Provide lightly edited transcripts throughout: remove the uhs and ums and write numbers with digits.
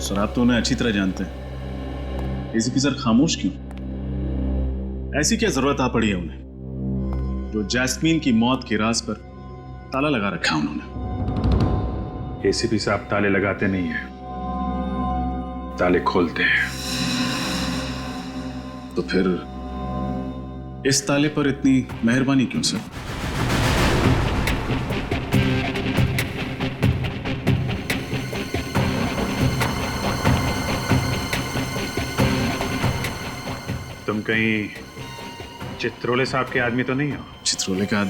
Sir आप तो उन्हें अच्छी तरह जानते हैं। एसीपी सर खामोश क्यों? ऐसी क्या जरूरत आ पड़ी है उन्हें जो जैस्मीन की मौत के राज पर ताला लगा रखा उन्होंने? एसीपी साहब ताले लगाते नहीं हैं, ताले खोलते हैं। तो फिर इस ताले पर इतनी मेहरबानी क्यों सर? तुम कहीं चित्रोले साहब के आदमी तो नहीं हो? चित्रोले का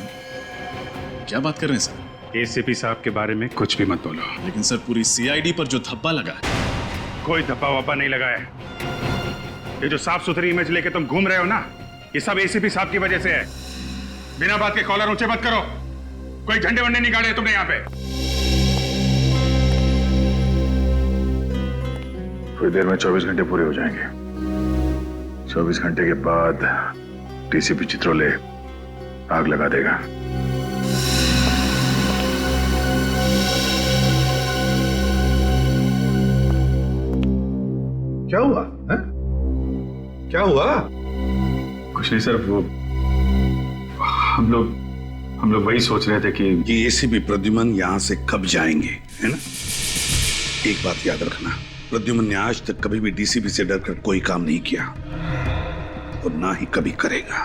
क्या बात कर रहे हैं सर? एसीपी साहब के बारे में कुछ भी मत बोलो। लेकिन सर पूरी सीआईडी पर जो धब्बा लगा है। कोई धब्बा वब्बा नहीं लगा है। ये जो साफ सुथरी इमेज लेके तुम घूम रहे हो ना, ये सब एसीपी साहब की वजह से है। बिना बात के कॉलर ऊंचे मत करो। कोई झंडे वंडे नहीं गाड़े तुमने यहाँ पे। थोड़ी देर में 24 घंटे पूरे हो जाएंगे। 24 घंटे के बाद डीसीपी चित्रोले आग लगा देगा। क्या हुआ है? क्या हुआ? कुछ नहीं सर, वो हम लोग वही सोच रहे थे कि ये एसीपी प्रद्युमन यहां से कब जाएंगे, है ना? एक बात याद रखना, प्रद्युमन ने आज तक कभी भी डीसीपी से डरकर कोई काम नहीं किया और ना ही कभी करेगा।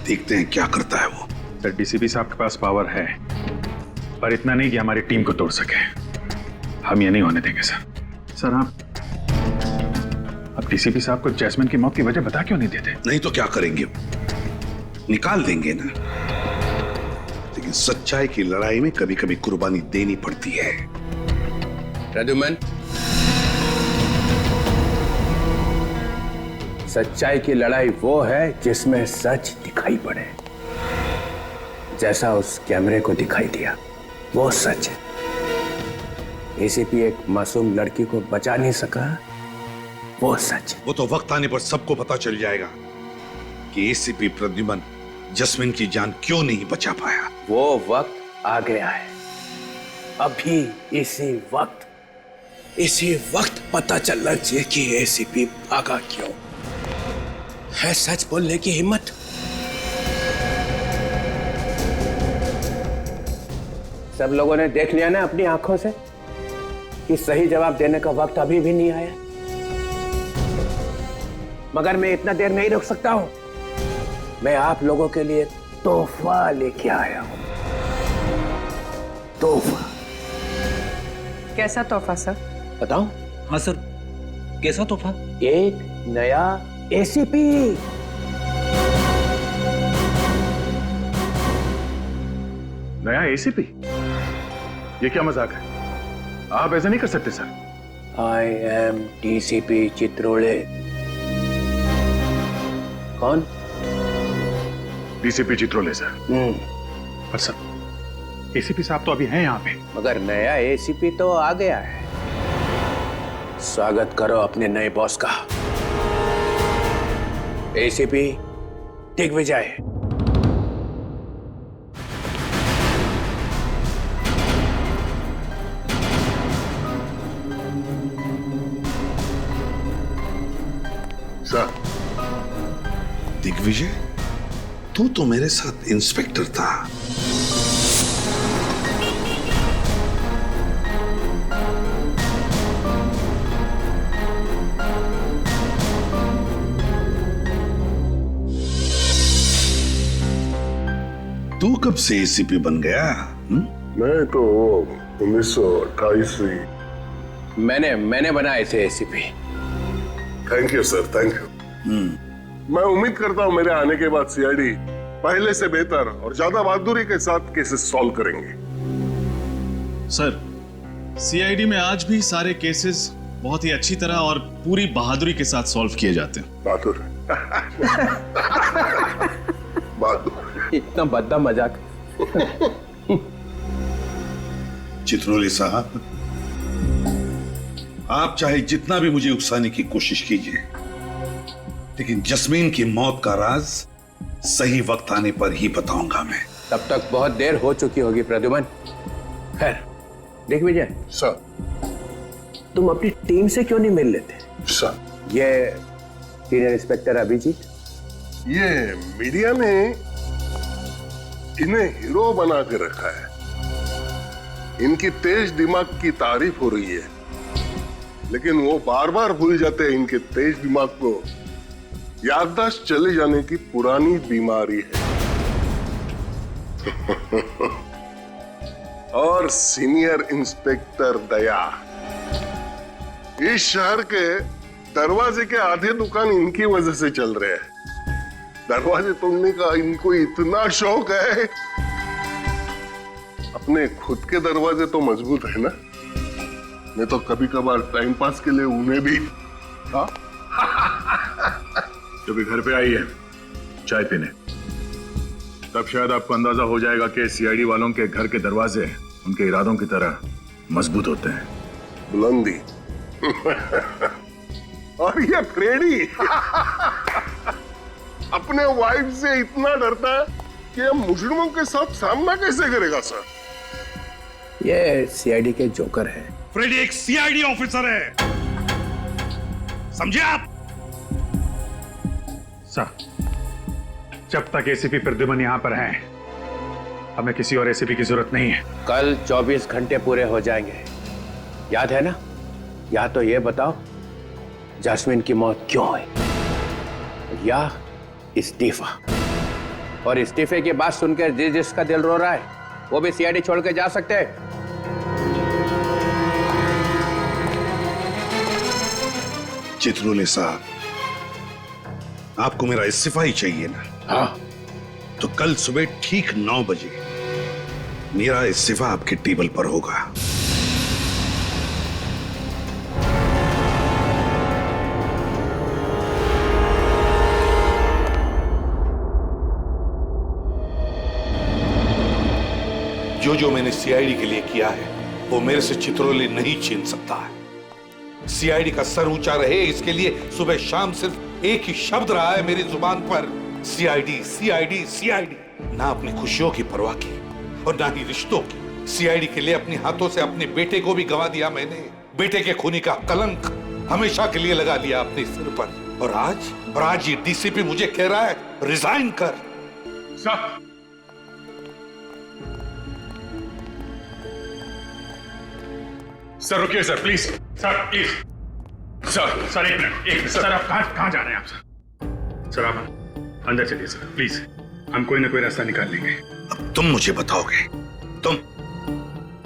देखते हैं क्या करता है वो। सर डीसीपी साहब के पास पावर है, पर इतना नहीं कि हमारी टीम को तोड़ सके। हम ये नहीं होने देंगे सर। सर आप डीसीपी साहब को जैस्मिन की मौत की वजह बता क्यों नहीं देते? नहीं तो क्या करेंगे? निकाल देंगे ना। लेकिन सच्चाई की लड़ाई में कभी कभी कुर्बानी देनी पड़ती है। प्रद्युमन, सच्चाई की लड़ाई वो है जिसमें सच दिखाई पड़े। जैसा उस कैमरे को दिखाई दिया वो सच है। एसीपी एक मासूम लड़की को बचा नहीं सका, वो सच है। वो तो वक्त आने पर सबको पता चल जाएगा कि एसीपी प्रद्युमन जैस्मिन की जान क्यों नहीं बचा पाया। वो वक्त आ गया है। अभी इसी वक्त पता चलना चाहिए कि एसीपी भागा क्यों। है सच बोलने की हिम्मत। सब लोगों ने देख लिया ना अपनी आंखों से कि सही जवाब देने का वक्त अभी भी नहीं आया। मगर मैं इतना देर नहीं रुक सकता हूं। मैं आप लोगों के लिए तोहफा लेके आया हूं। तोहफा। कैसा तोहफा सर? बताऊं? हाँ सर, कैसा तोहफा? एक नया एसीपी। नया एसीपी? ये क्या मजाक है? आप ऐसा नहीं कर सकते sir. I am DCP Chitrole. कौन? DCP Chitrole sir. पर सर एसीपी साहब तो अभी हैं यहाँ पे। मगर नया एसीपी तो आ गया है। स्वागत करो अपने नए बॉस का। एसीपी दिग्विजय। सर, दिग्विजय, तू तो मेरे साथ इंस्पेक्टर था। तू कब से एसीपी बन गया? मैं तो 1928 से। मैंने बनाए थे ACP. Thank you sir, thank you. मैं उम्मीद करता हूं मेरे आने के बाद सीआईडी पहले से बेहतर और ज्यादा बहादुरी के साथ केसेस सॉल्व करेंगे। सर सीआईडी में आज भी सारे केसेस बहुत ही अच्छी तरह और पूरी बहादुरी के साथ सॉल्व किए जाते हैं। बहादुर बहादुर। इतना भद्दा मजाक। चित्रोले साहब, आप चाहे जितना भी मुझे उकसाने की कोशिश कीजिए, लेकिन जैस्मीन की मौत का राज सही वक्त आने पर ही बताऊंगा मैं। तब तक बहुत देर हो चुकी होगी प्रद्युमन। खैर दिग्विजय सर, तुम अपनी टीम से क्यों नहीं मिल लेते? सर ये सीनियर इंस्पेक्टर अभिजीत, ये मीडिया ने इन्हें हीरो बना के रखा है। इनकी तेज दिमाग की तारीफ हो रही है, लेकिन वो बार बार भूल जाते हैं इनके तेज दिमाग को याददाश्त चले जाने की पुरानी बीमारी है। और सीनियर इंस्पेक्टर दया, इस शहर के दरवाजे के आधे दुकान इनकी वजह से चल रहे हैं। दरवाजे तोड़ने का इनको इतना शौक है। अपने खुद के दरवाजे तो मजबूत है ना, मैं तो कभी कभार टाइम पास के लिए उन्हें भी। हाँ जब भी घर पे आई है चाय पीने, तब शायद आपको अंदाजा हो जाएगा कि सीआईडी वालों के घर के दरवाजे उनके इरादों की तरह मजबूत होते हैं। बुलंदी और ये फ्रेडी अपने वाइफ से इतना डरता है कि ये मुजरिमों के साथ सामना कैसे करेगा सर? ये सीआईडी के जोकर है। फ्रेडी एक सीआईडी ऑफिसर है, समझे आप? सर, जब तक एसीपी प्रद्युमन यहां पर हैं, हमें किसी और एसीपी की जरूरत नहीं है। कल 24 घंटे पूरे हो जाएंगे, याद है ना? या तो ये बताओ जैस्मिन की मौत क्यों हुई, या इस्तीफा। और इस्तीफे की बात सुनकर जिसका दिल रो रहा है वो भी सीआईडी छोड़ के जा सकते हैं। चित्रोले साहब, आपको मेरा इस्तीफा ही चाहिए ना? हाँ, तो कल सुबह ठीक 9 बजे मेरा इस्तीफा आपके टेबल पर होगा। जो मैंने सीआईडी के लिए किया है वो मेरे से चित्रोले नहीं छीन सकता है। सीआईडी का सर ऊंचा रहे, इसके लिए सुबह शाम सिर्फ एक ही शब्द रहा है मेरी जुबान पर, सीआईडी सीआईडी सीआईडी। ना अपनी खुशियों की परवाह की और ना ही रिश्तों की। सीआईडी के लिए अपने हाथों से अपने बेटे को भी गंवा दिया मैंने। बेटे के खूनी का कलंक हमेशा के लिए लगा लिया अपने सिर पर। और आज ये डीसीपी मुझे कह रहा है रिजाइन कर। सर रुकिए sir, please sir, please sir एक मिनट सर, आप कहां जा रहे हैं आप? सर आप अंदर चलिए सर, प्लीज। हम कोई ना कोई रास्ता निकाल लेंगे। अब तुम मुझे बताओगे? तुम?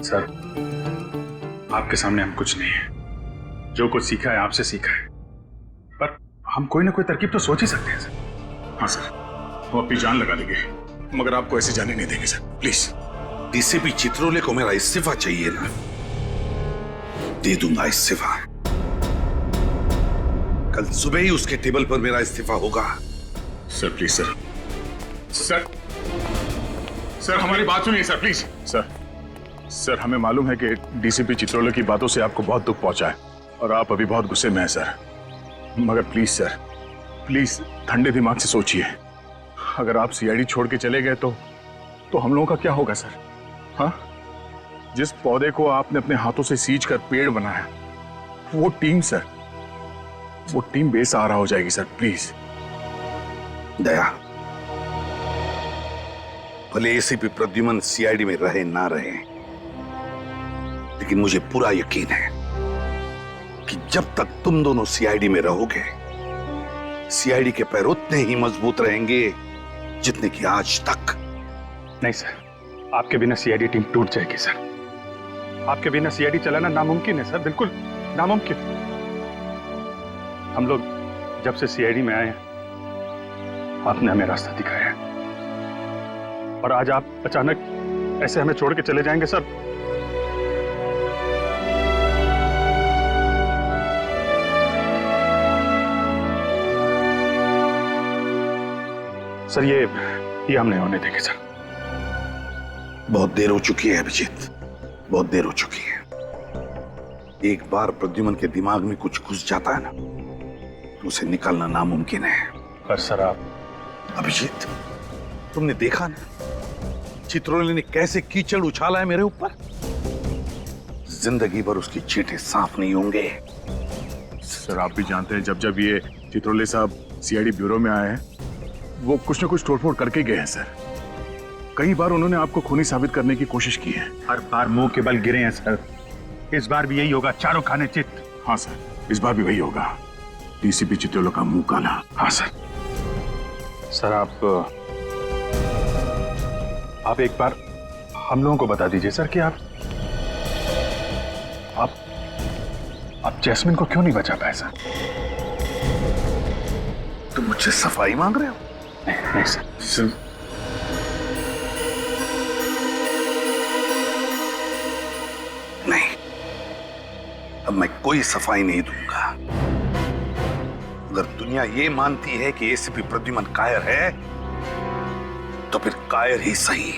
सर आपके सामने हम कुछ नहीं है, जो कुछ सीखा है आपसे सीखा है, पर हम कोई ना कोई तरकीब तो सोच ही सकते हैं सर। हाँ सर, वो अपनी जान लगा देंगे, मगर आपको ऐसे जाने नहीं देंगे सर, प्लीज। डीसीपी चित्रोले को मेरा इस्तीफा चाहिए ना? दे दूंगा इस्तीफा। कल सुबह ही उसके टेबल पर मेरा इस्तीफा होगा। Sir please sir, sir sir हमारी बात सुनिए सर, प्लीज। सर हमें मालूम है कि डीसीपी चित्रोले की बातों से आपको बहुत दुख पहुंचा है और आप अभी बहुत गुस्से में हैं सर, मगर प्लीज सर, प्लीज ठंडे दिमाग से सोचिए। अगर आप सीआईडी छोड़ के चले गए तो हम लोगों का क्या होगा सर? हाँ, जिस पौधे को आपने अपने हाथों से सींच कर पेड़ बनाया, वो टीम सर, वो टीम बेसहारा हो जाएगी सर, प्लीज। दया, भले एसीपी प्रद्युमन सीआईडी में रहे ना रहे, लेकिन मुझे पूरा यकीन है कि जब तक तुम दोनों सीआईडी में रहोगे, सीआईडी के पैर उतने ही मजबूत रहेंगे जितने कि आज तक। नहीं सर, आपके बिना सीआईडी टीम टूट जाएगी सर। आपके बिना सीआईडी चलाना नामुमकिन है सर, बिल्कुल नामुमकिन। हम लोग जब से सीआईडी में आए हैं, आपने हमें रास्ता दिखाया है, और आज आप अचानक ऐसे हमें छोड़ के चले जाएंगे सर। सर ये हम नहीं होने देंगे सर। बहुत देर हो चुकी है अभिजीत, बहुत देर हो चुकी है। एक बार प्रद्युमन के दिमाग में कुछ घुस जाता है ना, तो उसे निकालना नामुमकिन है। पर सर आप... अभिजीत, तुमने देखा ना चित्रोले ने कैसे कीचड़ उछाला है मेरे ऊपर? जिंदगी भर उसकी चींटे साफ नहीं होंगे। सर आप भी जानते हैं जब जब ये चित्रोले साहब सीआईडी ब्यूरो में आए हैं वो कुछ ना कुछ तोड़फोड़ करके गए हैं सर। कई बार उन्होंने आपको खूनी साबित करने की कोशिश की है। हर बार मुंह के बल गिरे हैं सर। इस बार भी यही होगा, चारों खाने चित। हाँ सर, इस बार भी वही होगा। डीसीपी चित्रोले का मुंह काला। हाँ सर। सर आप एक बार हम लोगों को बता दीजिए सर कि आप जैस्मिन को क्यों नहीं बचा पाए सर? तुम मुझसे सफाई मांग रहे हो? नहीं सर। नहीं, अब मैं कोई सफाई नहीं दूंगा। अगर दुनिया ये मानती है कि एसीपी प्रद्युमन कायर है तो फिर कायर ही सही।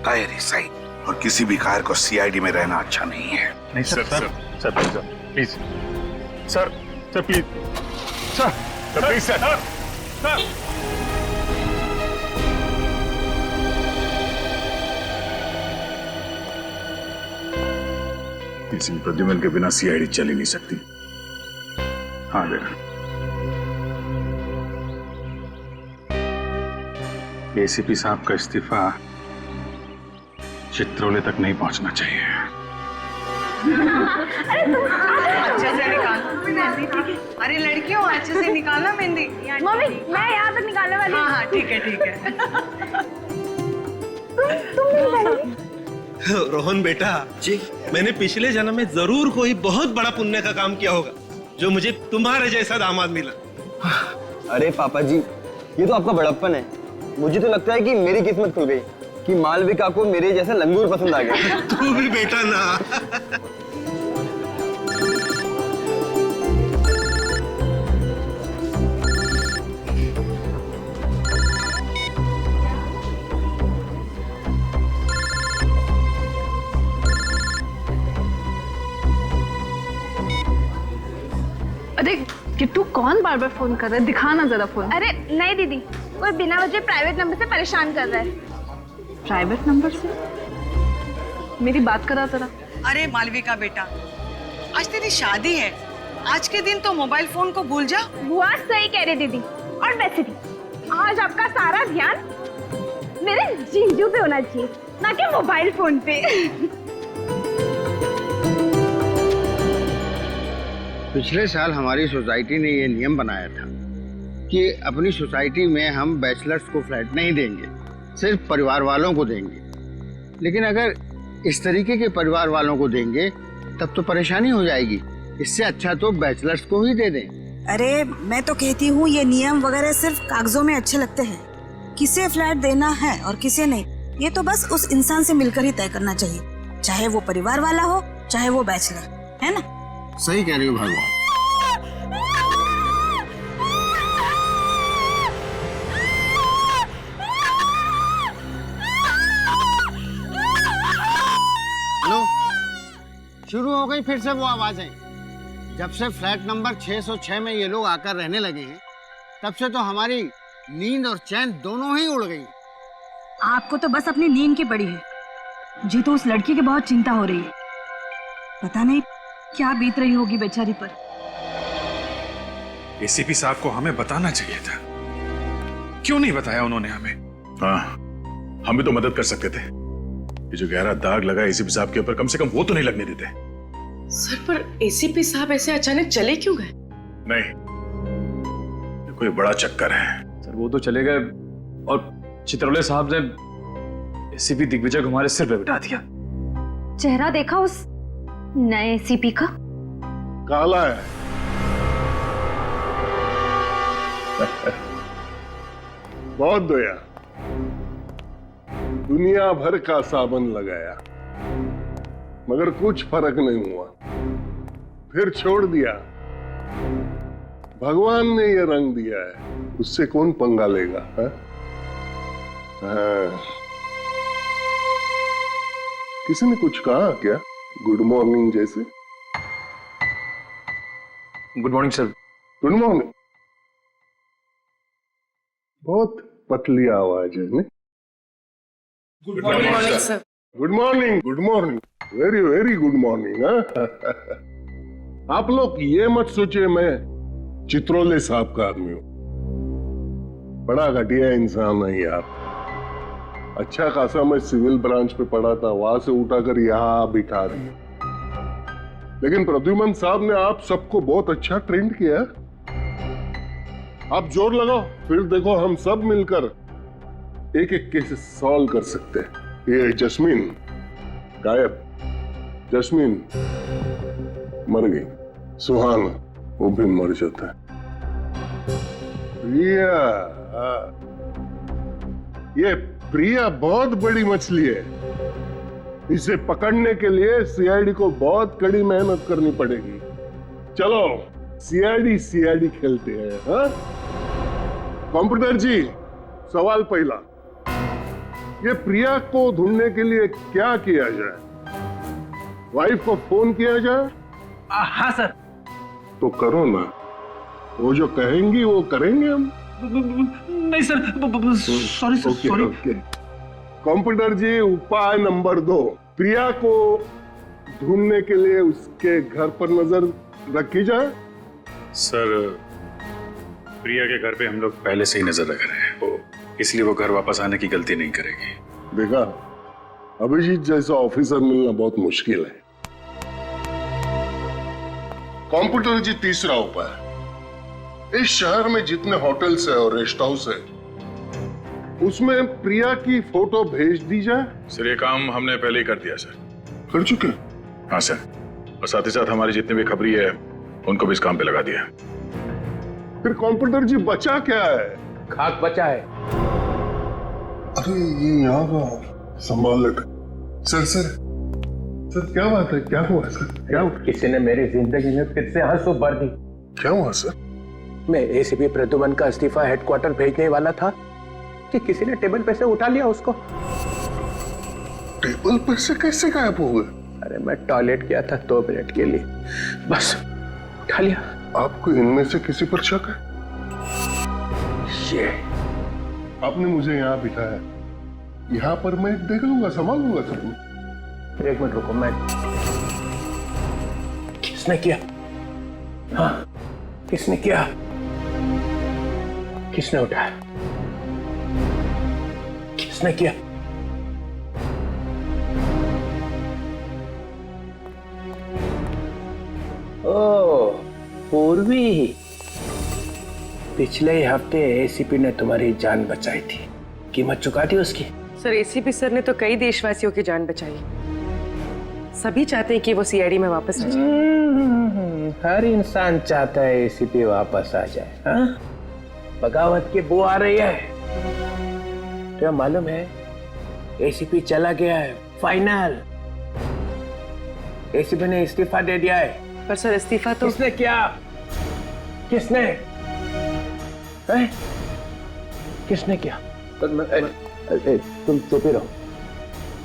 कायर ही सही। और किसी भी कायर को सीआईडी में रहना अच्छा नहीं है। नहीं sir please sir please sir. किसी भी प्रद्युमन के बिना सीआईडी चल ही नहीं सकती। हाँ बेटा, एसीपी साहब का इस्तीफा चित्रोले तक नहीं पहुंचना चाहिए। अच्छे से निकालो। अरे लड़कियों अच्छे से निकालना मेहंदी। मम्मी मैं यहाँ तक निकालने वाली हूँ। हाँ ठीक है। तुम नहीं निकालोगी? रोहन बेटा जी, मैंने पिछले जन्म में जरूर कोई बहुत बड़ा पुण्य का काम किया होगा जो मुझे तुम्हारे जैसा दामाद मिला। अरे पापा जी, ये तो आपका बड़प्पन है। मुझे तो लगता है कि मेरी किस्मत खुल गई कि मालविका को मेरे जैसा लंगूर पसंद आ गया। तू भी बेटा ना। अरे किट्टू कौन बार बार फोन कर रहा है? दिखाना जरा फोन। अरे नहीं दीदी, कोई बिना वजह प्राइवेट नंबर से परेशान कर रहा है। प्राइवेट नंबर से? मेरी बात करा जरा। अरे मालविका बेटा, आज तेरी शादी है। आज के दिन तो मोबाइल फोन को भूल जा। बुआ सही कह रही दीदी। और वैसे भी आज आपका सारा ध्यान मेरे जीजू पे होना चाहिए, ना कि मोबाइल फोन पे। पिछले साल हमारी सोसाइटी ने ये नियम बनाया था कि अपनी सोसाइटी में हम बैचलर्स को फ्लैट नहीं देंगे, सिर्फ परिवार वालों को देंगे। लेकिन अगर इस तरीके के परिवार वालों को देंगे तब तो परेशानी हो जाएगी। इससे अच्छा तो बैचलर्स को ही दे दें। अरे मैं तो कहती हूँ ये नियम वगैरह सिर्फ कागजों में अच्छे लगते हैं। किसे फ्लैट देना है और किसे नहीं, ये तो बस उस इंसान से मिलकर ही तय करना चाहिए, चाहे वो परिवार वाला हो चाहे वो बैचलर, है ना? सही कह रही हो भागो। हेलो, शुरू हो गई फिर से वो आवाजें। जब से फ्लैट नंबर 606 में ये लोग आकर रहने लगे हैं तब से तो हमारी नींद और चैन दोनों ही उड़ गई। आपको तो बस अपनी नींद की पड़ी है। मुझे तो उस लड़की की बहुत चिंता हो रही है। पता नहीं क्या बीत रही होगी बेचारी पर। एसीपी साहब को हमें बताना चाहिए था, क्यों नहीं बताया उन्होंने हमें? हाँ, हम भी तो मदद कर सकते थे। ये जो गहरा दाग लगा एसीपी साहब के ऊपर, कम से कम वो तो नहीं लगने देते। सर पर एसीपी साहब ऐसे अचानक चले क्यों गए? नहीं, ये कोई बड़ा चक्कर है। सर वो तो चले गए और चित्रोले साहब ने एसीपी दिग्विजय को हमारे सिर पे बिठा दिया। चेहरा देखा उस नए एसीपी का? काला है। बहुत दया, दुनिया भर का साबन लगाया मगर कुछ फर्क नहीं हुआ, फिर छोड़ दिया। भगवान ने ये रंग दिया है, उससे कौन पंगा लेगा? हाँ? किसी ने कुछ कहा क्या? गुड मॉर्निंग जैसे? Good morning sir. Good morning. बहुत पतली आवाज है। Good morning sir. Good morning, good morning, very very good morning. आप लोग ये मत सोचिए मैं चित्रोले साहब का आदमी हूं। बड़ा घटिया इंसान है यार। अच्छा खासा मैं सिविल ब्रांच पे पढ़ा था, वहां से उठाकर यहाँ बिठा रही। लेकिन प्रद्युमन साहब ने आप सबको बहुत अच्छा ट्रेंड किया। आप जोर लगाओ, फिर देखो हम सब मिलकर एक एक केस सॉल्व कर सकते हैं। ये जस्मीन गायब, जस्मीन मर गई, सुहान वो भी मर जाता है। प्रिया, ये प्रिया बहुत बड़ी मछली है। इसे पकड़ने के लिए सीआईडी को बहुत कड़ी मेहनत करनी पड़ेगी। चलो सीआईडी खेलते हैं। हाँ? कंप्यूटर जी, सवाल पहला, ये प्रिया को ढूंढने के लिए क्या किया जाए? वाइफ को फोन किया जाए? हाँ सर। तो करो ना, वो जो कहेंगी वो करेंगे हम। नहीं सर, सॉरी सॉरी। कंप्यूटर जी, उपाय नंबर 2, प्रिया को ढूंढने के लिए उसके घर पर नजर रखी जाए। सर, प्रिया के घर पे हम लोग पहले से ही नजर रख रहे हैं, इसलिए वो घर वापस आने की गलती नहीं करेगी। देखा, अभिजीत जैसा ऑफिसर मिलना बहुत मुश्किल है। कंप्यूटर जी, तीसरा उपाय, इस शहर में जितने होटल्स है और रेस्ट हाउस है उसमें प्रिया की फोटो भेज दी जाए। सर, ये काम हमने पहले ही कर दिया सर। कर चुके? हाँ सर, और साथ ही साथ हमारी जितने भी खबरी है उनको भी इस काम पे लगा दिया। फिर कंप्यूटर जी, बचा क्या है? खाक बचा है। अरे ये यहाँ का संभाल लेते। सर क्या बात है? क्या हुआ सर? क्या हुआ? किसी ने मेरी जिंदगी में फिर से आंसू भर दी। क्या हुआ सर? मैं एसीपी प्रद्युमन का इस्तीफा हेडक्वार्टर भेजने वाला था कि किसी ने टेबल पे से उठा लिया उसको। टेबल पर से कैसे गायब हो गए? अरे मैं टॉयलेट गया था 2 मिनट के लिए, बस उठा लिया। आपको इनमें से किसी पर शक है? ये आपने मुझे यहाँ बिठाया, यहाँ पर मैं देख लूंगा, संभाल लूंगा सब। एक मिनट रुको, मैं किसने किया? हाँ, किसने किया? किसने उठाया? किसने किया? ओ, पूर्वी, पिछले हफ्ते एसीपी ने तुम्हारी जान बचाई थी, कीमत चुका दी उसकी। सर, एसीपी सर ने तो कई देशवासियों की जान बचाई। सभी चाहते हैं कि वो सीआईडी में वापस आ जाए। हर इंसान चाहता है एसीपी वापस आ जाए। हाँ? बगावत की बू आ रही है। तो मालूम है एसीपी चला गया है, फाइनल। एसीपी ने इस्तीफा दे दिया है। पर सर, इस्तीफा तो किसने किया? किसने? है? किसने किया? तुम चुप ही रहो।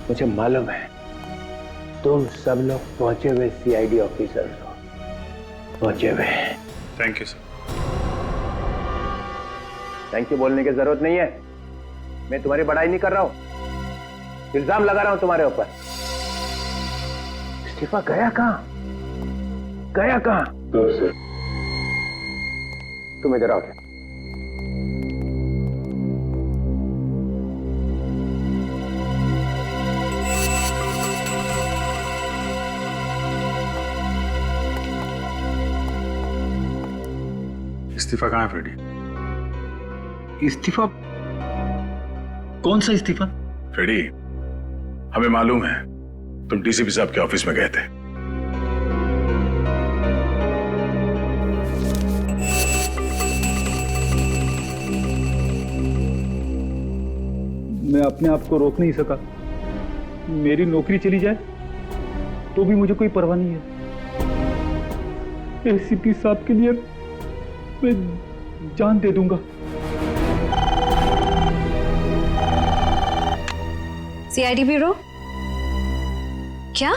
मुझे मालूम है तुम सब लोग पहुंचे हुए सीआईडी ऑफिसर्स हो, पहुंचे हुए। Thank you sir. Thank you बोलने की जरूरत नहीं है, मैं तुम्हारी बड़ाई नहीं कर रहा हूं, इल्जाम लगा रहा हूं तुम्हारे ऊपर। इस्तीफा गया कहां? गया कहां? तुम इधर आओ। इस्तीफा कहाँ है फ्रेडी? इस्तीफा? कौन सा इस्तीफा? फ्रेडी, हमें मालूम है तुम डीसीपी साहब के ऑफिस में गए थे। मैं अपने आप को रोक नहीं सका। मेरी नौकरी चली जाए तो भी मुझे कोई परवाह नहीं है। एसीपी साहब के लिए मैं जान दे दूंगा। CID bureau? क्या?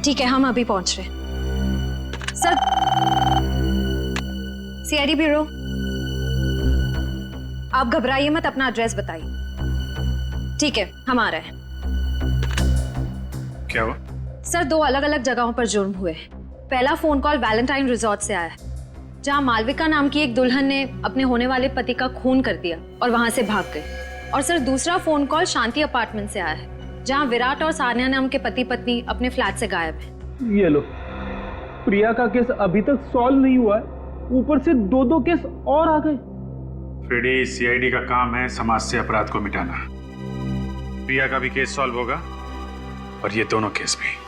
ठीक है, हम अभी पहुंच रहे हैं। सर, सीआईडी ब्यूरो, आप घबराइए मत, अपना एड्रेस बताइए। ठीक है, हम आ रहे हैं। क्या हुआ? सर 2 अलग अलग जगहों पर जुर्म हुए। पहला फोन कॉल वैलेंटाइन रिजॉर्ट से आया, जहां मालविका नाम की एक दुल्हन ने अपने होने वाले पति का खून कर दिया और वहां से भाग गई। और सर दूसरा फोन कॉल शांति अपार्टमेंट से आया है, जहां विराट और सानिया नाम के पति पत्नी अपने फ्लैट से गायब हैं। ये लो, प्रिया का केस अभी तक सॉल्व नहीं हुआ है, ऊपर से 2 केस और आ गए। फ्रेडी, सीआईडी का काम है समाज से अपराध को मिटाना। प्रिया का भी केस सॉल्व होगा और ये दोनों केस भी।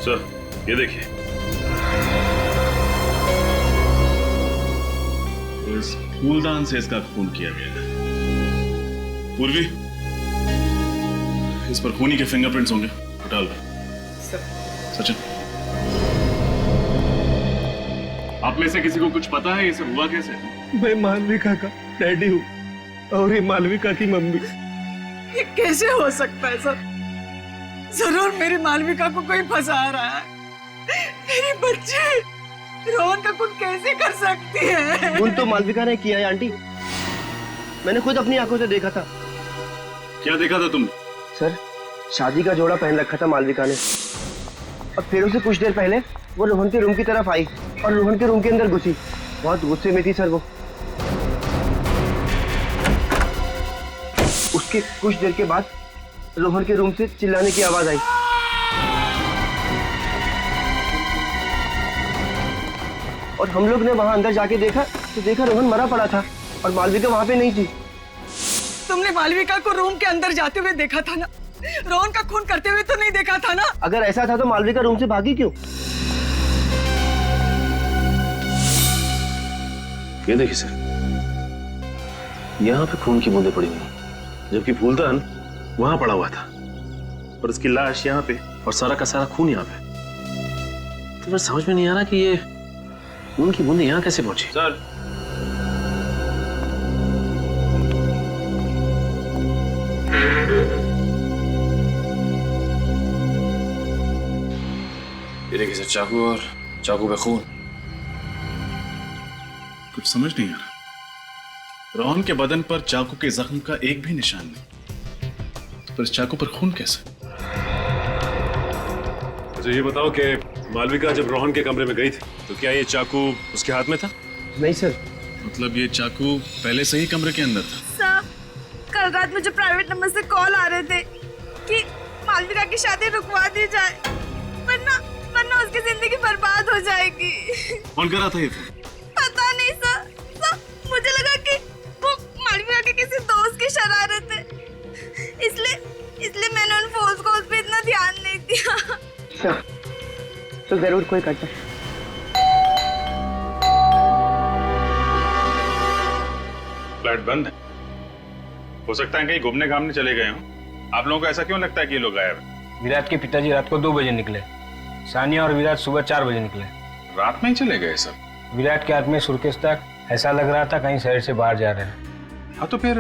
सर ये देखिए, इस फूलदान से इसका खून किया गया है। पूर्वी, इस पर खूनी के फिंगरप्रिंट्स होंगे, उठा लो। सचिन, आप में से किसी को कुछ पता है ये सब हुआ कैसे? मैं मालविका का डैडी हूँ और ये मालविका की मम्मी। ये कैसे हो सकता है सर? जरूर मेरी मालविका को कोई फंसा रहा है। मेरी बच्ची रोहन का खून कैसे कर सकती है? खून तो मालविका ने किया है आंटी, मैंने खुद अपनी आंखों से देखा था। क्या देखा था तुमने? सर, शादी का जोड़ा पहन रखा था मालविका ने, और फिर उसे कुछ देर पहले वो रोहन के रूम की तरफ आई और रोहन के रूम के अंदर घुसी। बहुत गुस्से में थी सर वो। उसके कुछ देर के बाद रोहन के रूम से चिल्लाने की आवाज आई। और हम लोग ने वहां अंदर जाके देखा तो देखा रोहन मरा पड़ा था और मालविका वहां पे नहीं थी। तुमने मालविका को रूम के अंदर जाते हुए देखा था ना? रोहन का खून करते हुए तो नहीं देखा था ना? अगर ऐसा था तो मालविका रूम से भागी क्यों? ये देखिए सर, यहाँ पे खून की बूंदें पड़ी हुई, जबकि फूलदान वहां पड़ा हुआ था और उसकी लाश यहाँ पे और सारा का सारा खून यहाँ पे। तो मैं समझ में नहीं आ रहा कि ये खून की बूंदें यहाँ कैसे पहुंची। सर, ये देखिए सर, चाकू और चाकू पे खून। कुछ समझ नहीं आ रहा। रोहन के बदन पर चाकू के जख्म का एक भी निशान नहीं, पर इस चाकू पर खून कैसे? अच्छा ये बताओ कि मालविका जब रोहन के कमरे में गई थी तो क्या ये चाकू उसके हाथ में था? नहीं सर। मतलब ये चाकू पहले से ही कमरे के अंदर था? सर, कल रात मुझे प्राइवेट नंबर से कॉल आ रहे थे कि मालविका की शादी रुकवा दी जाए, वरना उसकी जिंदगी बर्बाद हो जाएगी। कौन कर रहा था ये फोन? पता नहीं सर, मुझे लगा कि वो मालविका के किसी दोस्त की शरारत है, इसलिए मैंने उन फोन कॉल पे इतना ध्यान नहीं दिया। सर, तो जरूर कोई करता। फ्लैट बंद है, हो सकता है कहीं घूमने घामने चले गए हो। आप लोगों को ऐसा क्यों लगता है कि ये लोग गायब हैं? विराट के पिताजी रात को 2 बजे निकले, सानिया और विराट सुबह 4 बजे निकले। रात में ही चले गए सब? विराट के हाथ में सुर्केस तक, ऐसा लग रहा था कहीं शहर से बाहर जा रहे हैं। हाँ तो फिर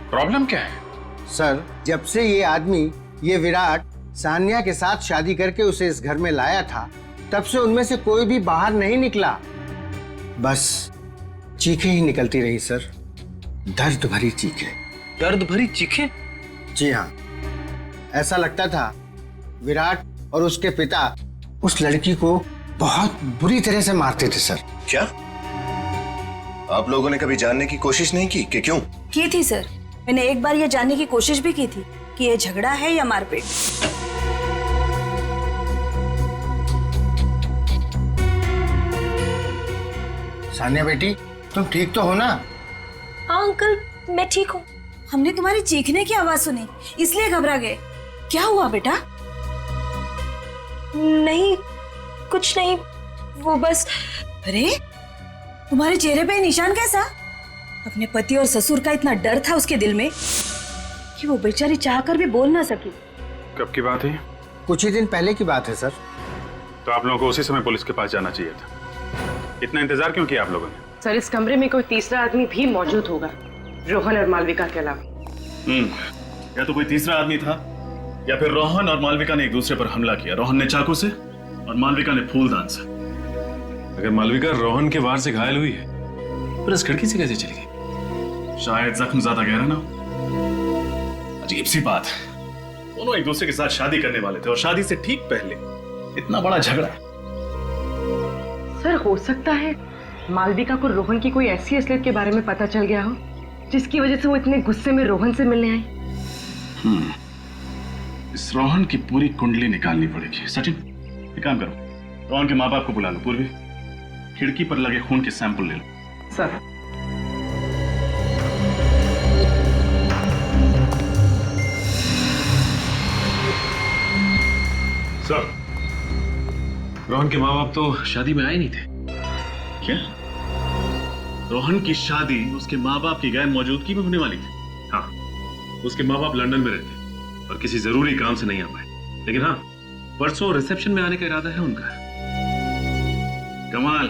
प्रॉब्लम क्या है? सर, जब से ये आदमी, ये विराट सानिया के साथ शादी करके उसे इस घर में लाया था, तब से उनमें से कोई भी बाहर नहीं निकला। बस चीखें ही निकलती रही सर, दर्द भरी चीखें। दर्द भरी चीखें? जी हाँ, ऐसा लगता था विराट और उसके पिता उस लड़की को बहुत बुरी तरह से मारते थे सर। क्या आप लोगों ने कभी जानने की कोशिश नहीं की कि क्यों? की थी सर, मैंने एक बार ये जानने की कोशिश भी की थी कि ये झगड़ा है या मारपीट। सानिया बेटी, तुम ठीक तो हो ना? हाँ अंकल, मैं ठीक हूँ। हमने तुम्हारी चीखने की आवाज सुनी, इसलिए घबरा गए। क्या हुआ बेटा? नहीं, कुछ नहीं, वो बस। अरे, तुम्हारे चेहरे पे निशान कैसा? अपने पति और ससुर का इतना डर था उसके दिल में। कि वो बेचारी चाहकर भी बोल ना सकी। कब की बात है? कुछ ही दिन पहले की बात है सर। तो आप लोगों को उसी समय पुलिस के पास जाना चाहिए था। इतना इंतजार क्यों किया आप लोगों ने? सर इस कमरे में कोई तीसरा आदमी भी मौजूद होगा, रोहन और मालविका के अलावा। या तो कोई तीसरा आदमी था या फिर रोहन और मालविका ने एक दूसरे पर हमला किया। रोहन ने चाकू से और मालविका ने फूलदान से। अगर मालविका रोहन के वार से घायल हुई है पर इस खिड़की से कैसे चली गई? शायद जख्म ज्यादा गहरा ना हो। अजीब सी बात, दोनों एक दूसरे के साथ शादी करने वाले थे और शादी से ठीक पहले इतना बड़ा झगड़ा। सर हो सकता है मालविका को रोहन की कोई ऐसी असलियत के बारे में पता चल गया हो जिसकी वजह से वो इतने गुस्से में रोहन से मिलने आई। इस रोहन की पूरी कुंडली निकालनी पड़ेगी। सचिन एक काम करो, रोहन के माँ बाप को बुला लो। पूर्वी खिड़की पर लगे खून के सैंपल ले लो। सर सर, रोहन के माँ बाप तो शादी में आए नहीं थे। क्या? रोहन की शादी उसके माँ बाप की गैर मौजूदगी में होने वाली थी? हाँ, उसके माँ बाप लंदन में रहते और किसी जरूरी काम से नहीं आ पाए। लेकिन हाँ, परसों रिसेप्शन में आने का इरादा है उनका। कमाल,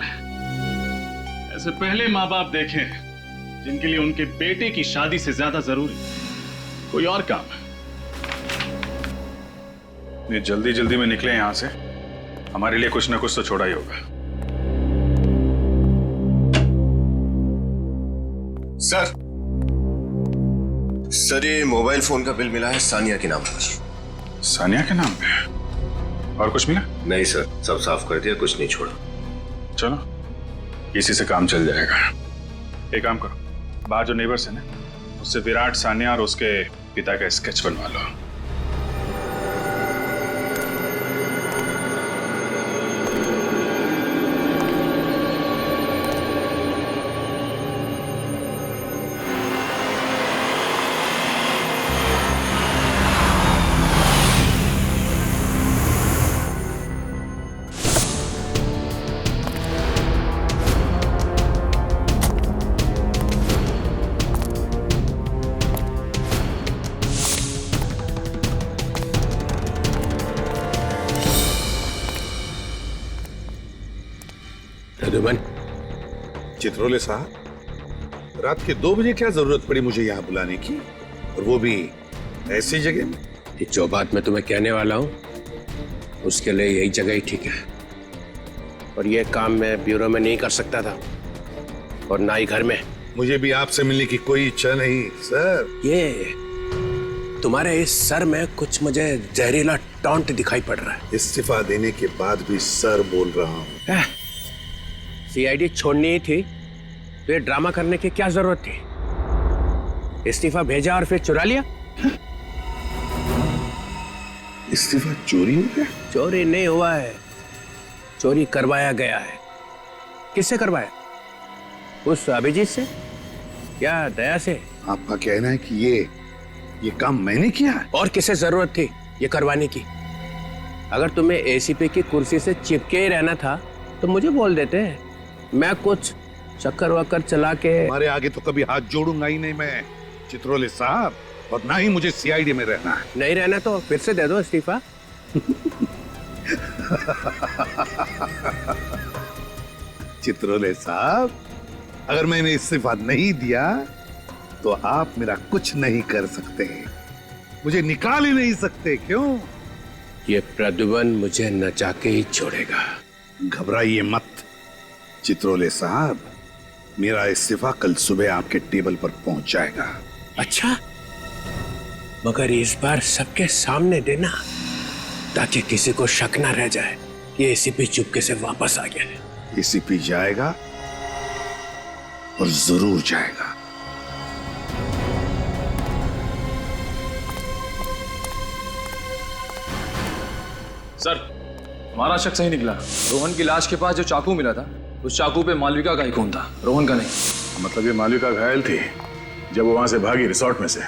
ऐसे पहले माँ बाप देखे जिनके लिए उनके बेटे की शादी से ज्यादा जरूरी कोई और काम है। ये जल्दी जल्दी में निकले यहां से, हमारे लिए कुछ ना कुछ तो छोड़ा ही होगा। सर ये मोबाइल फोन का बिल मिला है सानिया के नाम पर। सानिया के नाम पे? और कुछ मिला? नहीं सर, सब साफ कर दिया, कुछ नहीं छोड़ा। चलो इसी से काम चल जाएगा। एक काम करो, बाहर जो नेबर्स है ना, उससे विराट, सानिया और उसके पिता का स्केच बनवा लो। चित्रोले साहब, रात के 2 बजे क्या जरूरत पड़ी मुझे यहाँ बुलाने की, और वो भी ऐसी जगह में? जो बात मैं तुम्हें कहने वाला हूँ उसके लिए यही जगह ही ठीक है। और ये काम मैं ब्यूरो में नहीं कर सकता था और ना ही घर में। मुझे भी आपसे मिलने की कोई इच्छा नहीं सर। ये तुम्हारे इस सर में कुछ मुझे जहरीला टॉन्ट दिखाई पड़ रहा है। इस्तीफा देने के बाद भी सर बोल रहा हूँ। सीआईडी छोड़नी ही थी तो ये ड्रामा करने की क्या जरूरत थी? इस्तीफा भेजा और फिर चुरा लिया। इस्तीफा चोरी हो गया? चोरी नहीं हुआ है, चोरी करवाया गया है। किससे करवाया? उस अभिजीत से या दया से? आपका कहना है कि ये काम मैंने किया है? और किसे जरूरत थी ये करवाने की? अगर तुम्हें एसीपी की कुर्सी से चिपके ही रहना था तो मुझे बोल देते। मैं कुछ चक्कर वक्कर चला के हमारे आगे तो कभी हाथ जोड़ूंगा ही नहीं मैं चित्रोले साहब, और ना ही मुझे सीआईडी में रहना है। नहीं रहना तो फिर से दे दो इस्तीफा। चित्रोले साहब, अगर मैंने इस्तीफा नहीं दिया तो आप मेरा कुछ नहीं कर सकते, मुझे निकाल ही नहीं सकते। क्यों? ये प्रद्युमन मुझे नचा के ही छोड़ेगा। घबराइए मत चित्रोले साहब, मेरा इस्तीफा कल सुबह आपके टेबल पर पहुंच जाएगा। अच्छा, मगर इस बार सबके सामने देना ताकि किसी को शक ना रह जाए कि एसीपी चुपके से वापस आ गया है। एसीपी जाएगा और जरूर जाएगा। सर, हमारा शक सही निकला। रोहन की लाश के पास जो चाकू मिला था उस चाकू पे मालविका का ही खून था, रोहन का नहीं। मतलब ये मालविका घायल थी जब वो वहां से भागी रिसोर्ट में से।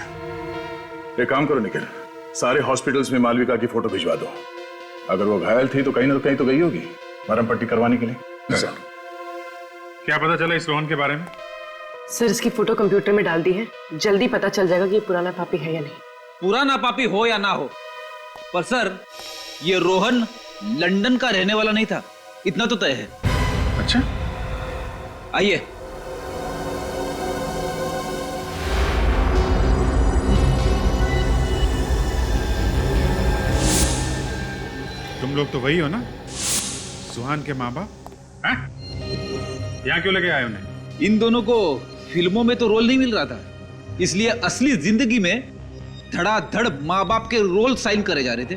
एक काम करो निखिल, सारे हॉस्पिटल्स में मालविका की फोटो भिजवा दो। अगर वो घायल थी तो कहीं ना कहीं तो गई होगी मरहम पट्टी करवाने के लिए। सर, क्या पता चला इस रोहन के बारे में? सर इसकी फोटो कंप्यूटर में डाल दी है, जल्दी पता चल जाएगा कि ये पुराना पापी है या नहीं। पूरा नापापी हो या ना हो, पर सर ये रोहन लंदन का रहने वाला नहीं था, इतना तो तय है। अच्छा, आइए। तुम लोग तो वही हो ना, सुहान के माँ बाप? यहाँ क्यों लेके आए उन्हें? इन दोनों को फिल्मों में तो रोल नहीं मिल रहा था, इसलिए असली जिंदगी में धड़ाधड़ माँ बाप के रोल साइन करे जा रहे थे।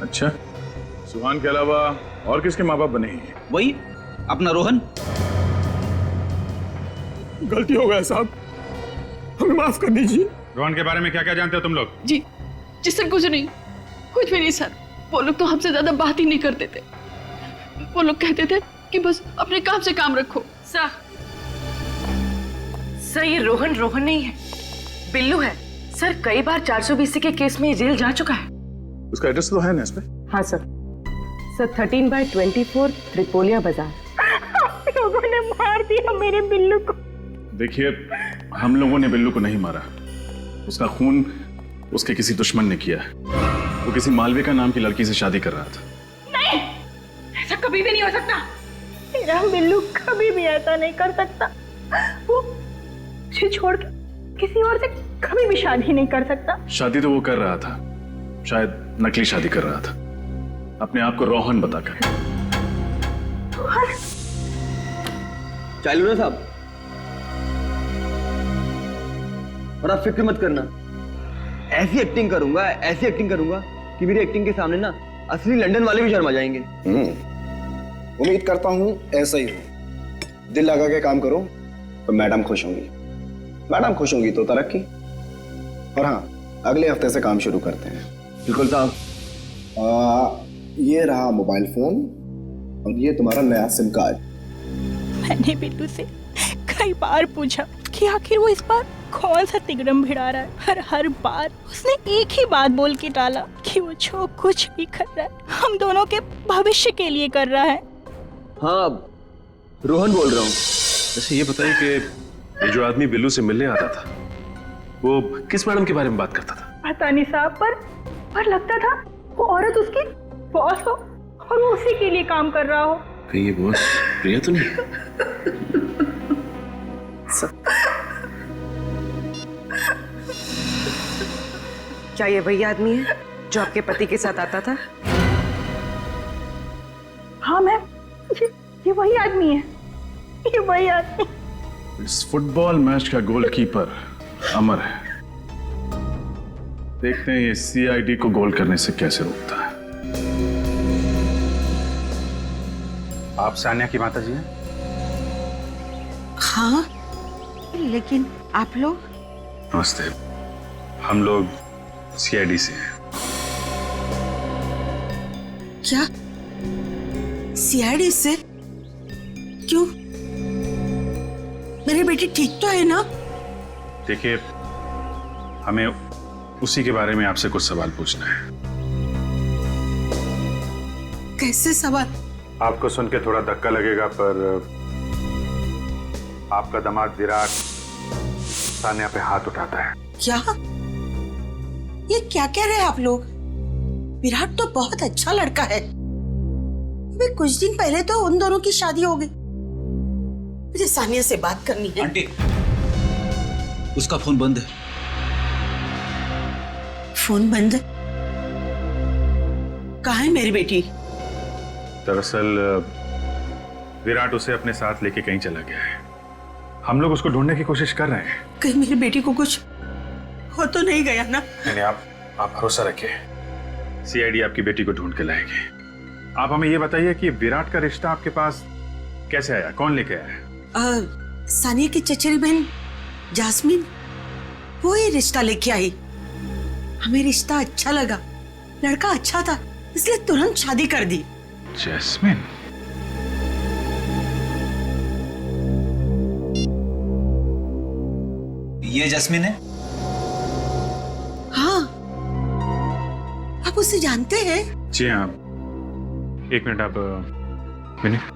अच्छा, सुहान के अलावा और किसके माँ बाप बने हैं? वही अपना रोहन। गलती हो गया साहब, हमें माफ कर दीजिए। रोहन के बारे में क्या क्या जानते हो तुम लोग? जी सर, कुछ नहीं, कुछ भी नहीं सर। वो लोग तो हमसे ज्यादा बात ही नहीं करते थे। वो लोग कहते थे कि बस अपने काम से काम रखो। सर ये रोहन नहीं है, बिल्लू है। सर कई बार 420 के केस में जेल जा चुका है। उसका एड्रेस तो है ना इस पे? हाँ सर 13/24 त्रिपोलिया बाजार। लोगों ने मार दिया मेरे बिल्लू को। देखिए, हम लोगों ने बिल्लू को नहीं मारा, उसका खून उसके किसी दुश्मन ने किया है। वो किसी मालविका नाम की लड़की से शादी कर रहा था। नहीं, ऐसा कभी भी नहीं हो सकता। मेरा बिल्लू कभी भी ऐसा नहीं कर सकता। वो मुझे छोड़ के किसी और से कभी भी शादी नहीं कर सकता। शादी तो वो कर रहा था, शायद नकली शादी कर रहा था, अपने आप को रोहन बताकर। चालू ना साहब, और आप फिक्र मत करना, ऐसी एक्टिंग करूंगा कि मेरी एक्टिंग के सामने ना असली लंदन वाले भी शर्मा जाएंगे। उम्मीद करता हूं ऐसा ही हो। दिल लगा के काम करो तो मैडम खुश होंगी। मैडम खुश होंगी तो तरक्की। और हाँ, अगले हफ्ते से काम शुरू करते हैं। बिल्कुल साहब। ये रहा मोबाइल फोन और ये तुम्हारा नया सिम कार्ड। मैंने बिल्लू से कई बार पूछा कि आखिर वो इस बार कौन सा तिगड़म भिड़ा रहा है, पर हर बार उसने एक ही बात बोल के टाला कि वो जो कुछ भी कर रहा है हम दोनों के भविष्य के लिए कर रहा है। हाँ, रोहन बोल रहा हूँ। अच्छा ये बताइए कि ये जो आदमी बिल्लू से मिलने आता था, वो किस मैडम के बारे में बात करता था? पता नहीं साहब, पर लगता था वो औरत उसकी बॉस हो और वो उसी के लिए काम कर रहा हो। कहीं ये बॉस प्रिया तो नहीं? क्या ये वही आदमी है जो आपके पति के साथ आता था? हाँ मैम, ये वही आदमी है, ये वही आदमी। इस फुटबॉल मैच का गोलकीपर अमर है। देखते हैं ये सीआईडी को गोल करने से कैसे रोकता है। आप सानिया की माता जी हैं? हाँ, लेकिन आप लोग? नमस्ते, हम लोग सीआईडी से हैं। क्या सीआईडी से? क्यों? मेरी बेटी ठीक तो है ना? देखिए, हमें उसी के बारे में आपसे कुछ सवाल पूछना है। कैसे सवाल? आपको सुन के थोड़ा धक्का लगेगा, पर आपका दामाद विराट सानिया पे हाथ उठाता है। क्या? ये क्या कह रहे हैं आप लोग? विराट तो बहुत अच्छा लड़का है। अभी कुछ दिन पहले तो उन दोनों की शादी हो गई। मुझे सानिया से बात करनी है। आंटी, उसका फोन बंद है। फोन बंद? कहाँ है मेरी बेटी? दरअसल विराट उसे अपने साथ लेके कहीं चला गया है। हम लोग उसको ढूंढने की कोशिश कर रहे हैं। कहीं मेरी बेटी को कुछ हो तो नहीं गया ना? नहीं, आप भरोसा रखिए, सीआईडी आपकी बेटी को ढूंढ के लाएगी। आप हमें ये बताइए कि विराट का रिश्ता आपके पास कैसे आया, कौन लेके आया? सानिया की चचेरी बहन जास्मीन, वो ही रिश्ता लेके आई। हमें रिश्ता अच्छा लगा, लड़का अच्छा था, इसलिए तुरंत शादी कर दी। जैस्मिन? ये जैस्मिन है? हाँ, आप उसे जानते हैं? जी हाँ। एक मिनट, आप मिनट।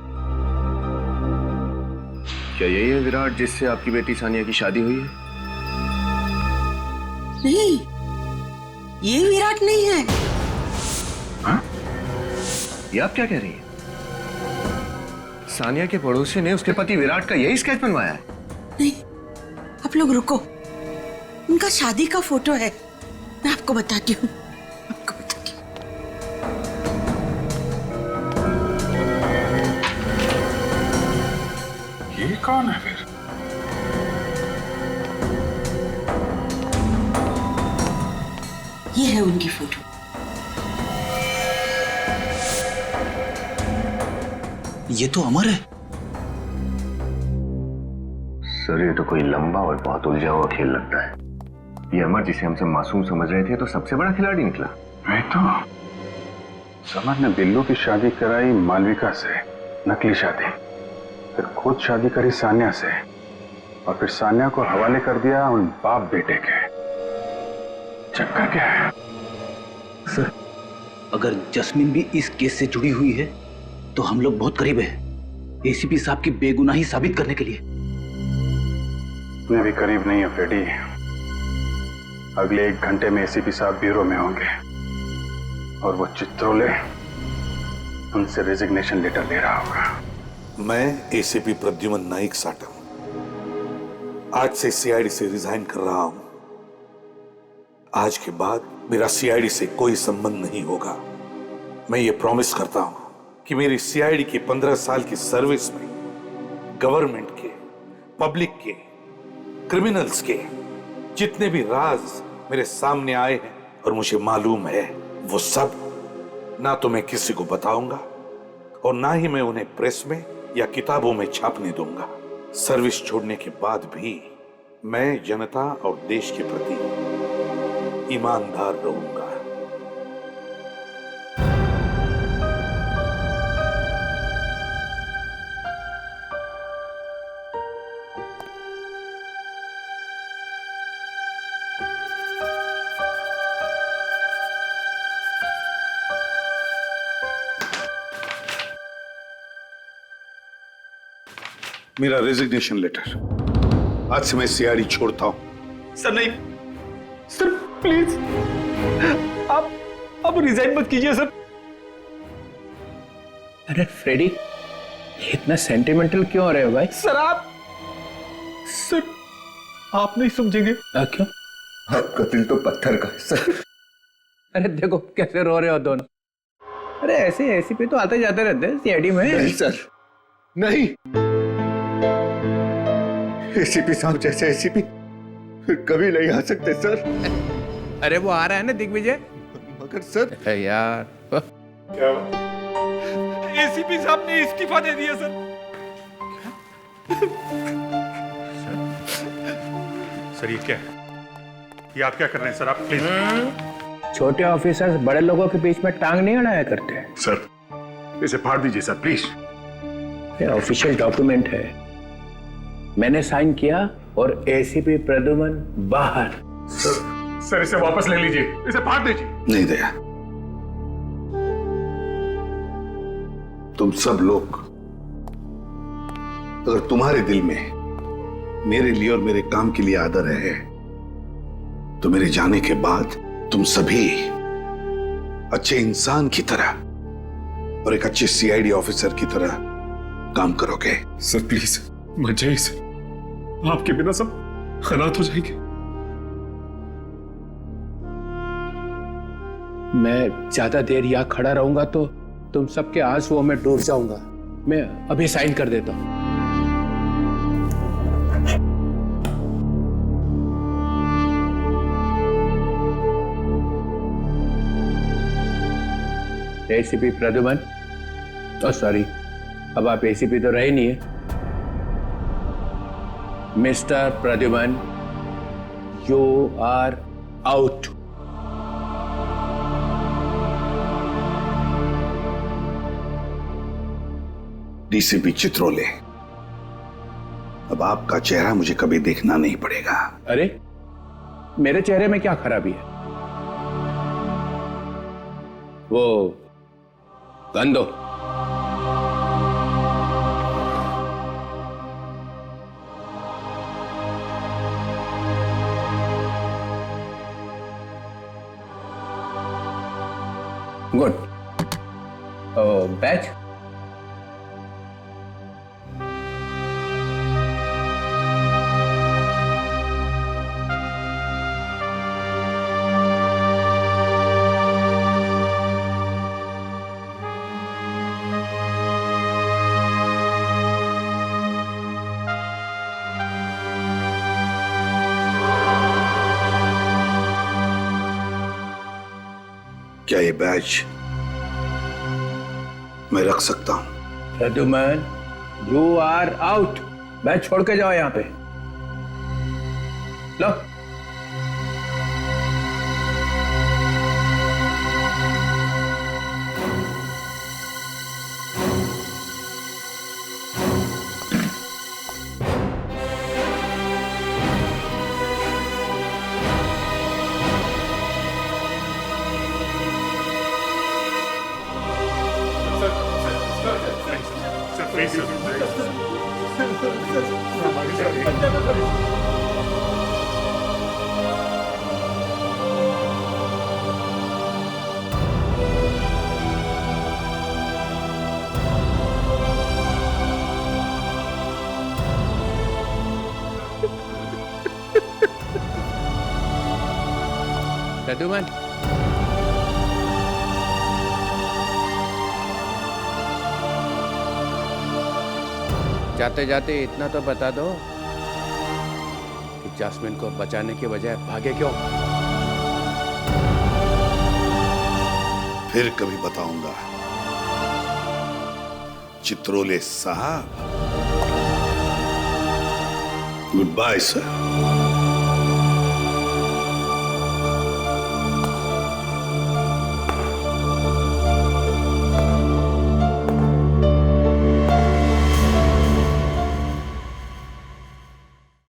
क्या यही है विराट जिससे आपकी बेटी सानिया की शादी हुई है? नहीं, ये विराट नहीं है। हाँ? ये आप क्या कह रही हैं? सानिया के पड़ोसी ने उसके पति विराट का यही स्केच बनवाया है? नहीं, आप लोग रुको, उनका शादी का फोटो है, मैं आपको बताती हूँ। ये कौन है फिर? ये है उनकी फोटो। ये तो अमर है। सर ये तो कोई लंबा और बहुत उलझा हुआ खेल लगता है। ये अमर जिसे हमसे मासूम समझ रहे थे तो सबसे बड़ा खिलाड़ी निकला। मैं तो समर ने बिल्लू की शादी कराई मालविका से, नकली शादी, फिर खुद शादी करी सान्या से, और फिर सान्या को हवाले कर दिया उन बाप बेटे के। चक्कर क्या है? सर अगर जस्मीन भी इस केस से जुड़ी हुई है तो हम लोग बहुत करीब है एसीपी साहब की बेगुनाही साबित करने के लिए। मैं भी करीब नहीं हूं फ्रेडी। अगले 1 घंटे में एसीपी साहब ब्यूरो में होंगे और वो चित्रोले उनसे रेजिग्नेशन लेटर ले रहा होगा। मैं एसीपी प्रद्युमन नाइक साटम आज से सीआईडी से रिजाइन कर रहा हूं। आज के बाद मेरा सीआईडी से कोई संबंध नहीं होगा। मैं ये प्रॉमिस करता हूं कि मेरी सीआईडी की 15 साल की सर्विस में गवर्नमेंट के, पब्लिक के, क्रिमिनल्स के जितने भी राज मेरे सामने आए हैं और मुझे मालूम है, वो सब ना तो मैं किसी को बताऊंगा और ना ही मैं उन्हें प्रेस में या किताबों में छापने दूंगा। सर्विस छोड़ने के बाद भी मैं जनता और देश के प्रति ईमानदार रहूंगा। मेरा रेजिग्नेशन लेटर। आज से मैं सीआईडी छोड़ता हूं। सर नहीं, सर प्लीज आप रिजाइन मत कीजिए सर। अरे फ्रेडी, इतना सेंटिमेंटल क्यों हो रहे हो भाई? सर आप नहीं समझेंगे। क्यों? आपका दिल तो पत्थर का है सर। अरे देखो कैसे रो रहे हो दोनों। अरे ऐसे एसीपी तो आते जाते रहते हैं सीआईडी में। नहीं सर, नहीं। एसीपी साहब जैसे एसीपी फिर कभी नहीं आ सकते सर। अरे वो आ रहा है ना दिग्विजय। मगर सर यार क्या एसीपी साहब ने इस्तीफा दे दिया सर। सर ये क्या है? ये आप क्या कर रहे हैं सर? आप प्लीज। छोटे ऑफिसर्स बड़े लोगों के बीच में टांग नहीं अड़ाया करते। सर इसे फाड़ दीजिए सर प्लीज। ये ऑफिशियल डॉक्यूमेंट है, मैंने साइन किया और एसीपी प्रद्युमन बाहर। सर इसे वापस ले लीजिए, इसे फाड़ दीजिए। नहीं दया, तुम सब लोग, अगर तुम्हारे दिल में मेरे लिए और मेरे काम के लिए आदर है तो मेरे जाने के बाद तुम सभी अच्छे इंसान की तरह और एक अच्छे सीआईडी ऑफिसर की तरह काम करोगे। सर प्लीज मत जाइए सर, आपके बिना सब खराब हो जाएंगे। मैं ज्यादा देर यहाँ खड़ा रहूंगा तो तुम सबके आंसुओं में डूब जाऊंगा। मैं अभी साइन कर देता हूं। एसीपी प्रद्युमन, सॉरी, अब आप एसीपी तो रहे नहीं है। Mister Pradyuman, you are out. DCP Chitrole, अब आपका चेहरा मुझे कभी देखना नहीं पड़ेगा। अरे मेरे चेहरे में क्या खराबी है? वो गंदो। गुड। बैच क्या ये बैच मैं रख सकता हूं? Pradyuman, you are out. Badge छोड़ के जाओ यहां पे। लो। प्रद्युमन, जाते जाते इतना तो बता दो कि जास्मिन को बचाने के बजाय भागे क्यों? फिर कभी बताऊंगा चित्रोले साहब। Good bye sir.